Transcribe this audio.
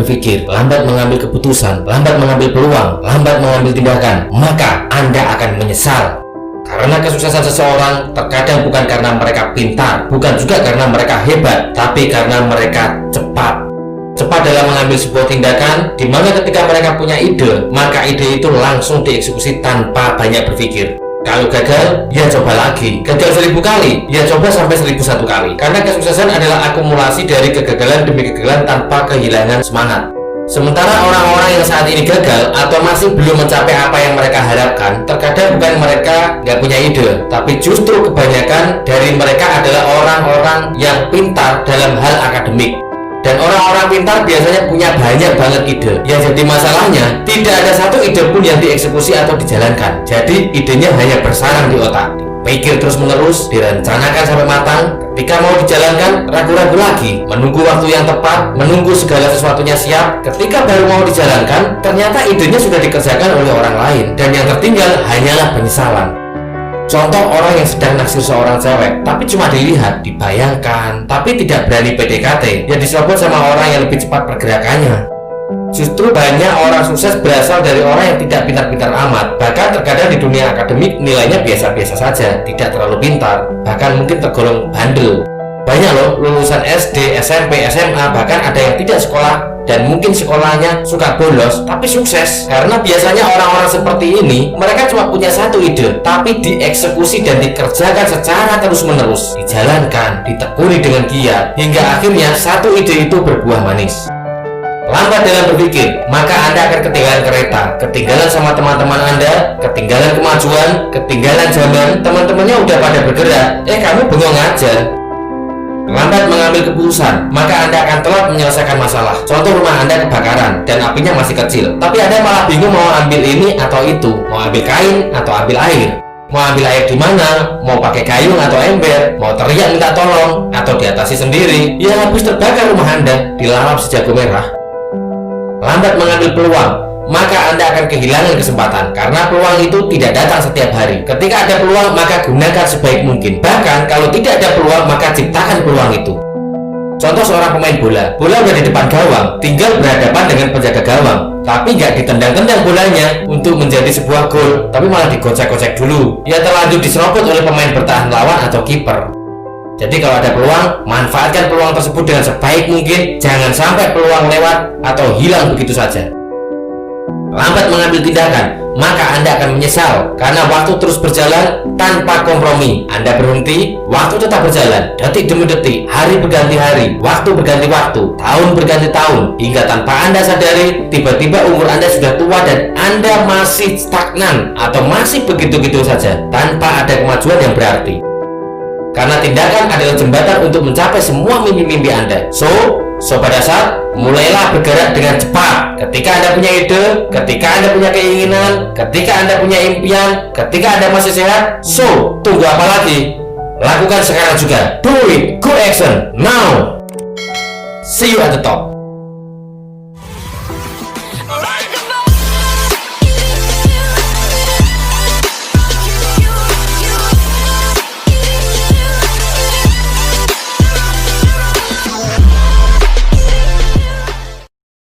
berpikir, lambat mengambil keputusan, lambat mengambil peluang, lambat mengambil tindakan, maka Anda akan menyesal. Karena kesuksesan seseorang terkadang bukan karena mereka pintar, bukan juga karena mereka hebat, tapi karena mereka cepat. Cepat dalam mengambil sebuah tindakan, di mana ketika mereka punya ide, maka ide itu langsung dieksekusi tanpa banyak berpikir. Kalau gagal, ya coba lagi. Gagal 1000 kali, ya coba sampai 1001 kali. Karena kesuksesan adalah akumulasi dari kegagalan demi kegagalan tanpa kehilangan semangat. Sementara orang-orang yang saat ini gagal atau masih belum mencapai apa yang mereka harapkan, terkadang bukan mereka nggak punya ide, tapi justru kebanyakan dari mereka adalah orang-orang yang pintar dalam hal akademik. Dan orang-orang pintar biasanya punya banyak banget ide. Yang jadi masalahnya, tidak ada satu ide pun yang dieksekusi atau dijalankan. Jadi idenya hanya bersarang di otak, pikir terus menerus, direncanakan sampai matang. Ketika mau dijalankan, ragu-ragu lagi, menunggu waktu yang tepat, menunggu segala sesuatunya siap. Ketika baru mau dijalankan, ternyata idenya sudah dikerjakan oleh orang lain, dan yang tertinggal hanyalah penyesalan. Contoh orang yang sedang naksir seorang cewek, tapi cuma dilihat, dibayangkan, tapi tidak berani PDKT, ya diserobot sama orang yang lebih cepat pergerakannya. Justru banyak orang sukses berasal dari orang yang tidak pintar-pintar amat. Bahkan terkadang di dunia akademik nilainya biasa-biasa saja, tidak terlalu pintar, bahkan mungkin tergolong bandel. Banyak loh lulusan SD, SMP, SMA, bahkan ada yang tidak sekolah dan mungkin sekolahnya suka bolos tapi sukses. Karena biasanya orang-orang seperti ini, mereka cuma punya satu ide, tapi dieksekusi dan dikerjakan secara terus-menerus, dijalankan, ditekuni dengan giat, hingga akhirnya satu ide itu berbuah manis. Lambat dalam berpikir, maka Anda akan ketinggalan kereta, ketinggalan sama teman-teman Anda, ketinggalan kemajuan, ketinggalan zaman. Teman-temannya udah pada bergerak, kamu bengong aja. Lambat mengambil keputusan, maka Anda akan telat menyelesaikan masalah. Contoh, rumah Anda kebakaran dan apinya masih kecil, tapi Anda malah bingung mau ambil ini atau itu, mau ambil kain atau ambil air. Mau ambil air di mana? Mau pakai gayung atau ember? Mau teriak minta tolong atau diatasi sendiri? Ya habis terbakar rumah Anda, dilalap sejago merah. Lambat mengambil peluang, maka Anda akan kehilangan kesempatan, karena peluang itu tidak datang setiap hari. Ketika ada peluang, maka gunakan sebaik mungkin. Bahkan kalau tidak ada peluang, maka ciptakan peluang itu. Contoh seorang pemain bola, bola udah di depan gawang, tinggal berhadapan dengan penjaga gawang, tapi nggak ditendang-tendang bolanya untuk menjadi sebuah gol, tapi malah digocek-gocek dulu. Ya terlanjur diserobot oleh pemain bertahan lawan atau kiper. Jadi kalau ada peluang, manfaatkan peluang tersebut dengan sebaik mungkin. Jangan sampai peluang lewat atau hilang begitu saja. Lambat mengambil tindakan, maka Anda akan menyesal, karena waktu terus berjalan tanpa kompromi. Anda berhenti, waktu tetap berjalan, detik demi detik, hari berganti hari, waktu berganti waktu, tahun berganti tahun, hingga tanpa Anda sadari, tiba-tiba umur Anda sudah tua dan Anda masih stagnan atau masih begitu-begitu saja, tanpa ada kemajuan yang berarti. Karena tindakan adalah jembatan untuk mencapai semua mimpi-mimpi Anda. Sobat Dasar, mulailah bergerak dengan cepat. Ketika Anda punya ide, ketika Anda punya keinginan, ketika Anda punya impian, ketika Anda masih sehat, tunggu apa lagi? Lakukan sekarang juga. Do it, go action, now. See you at the top.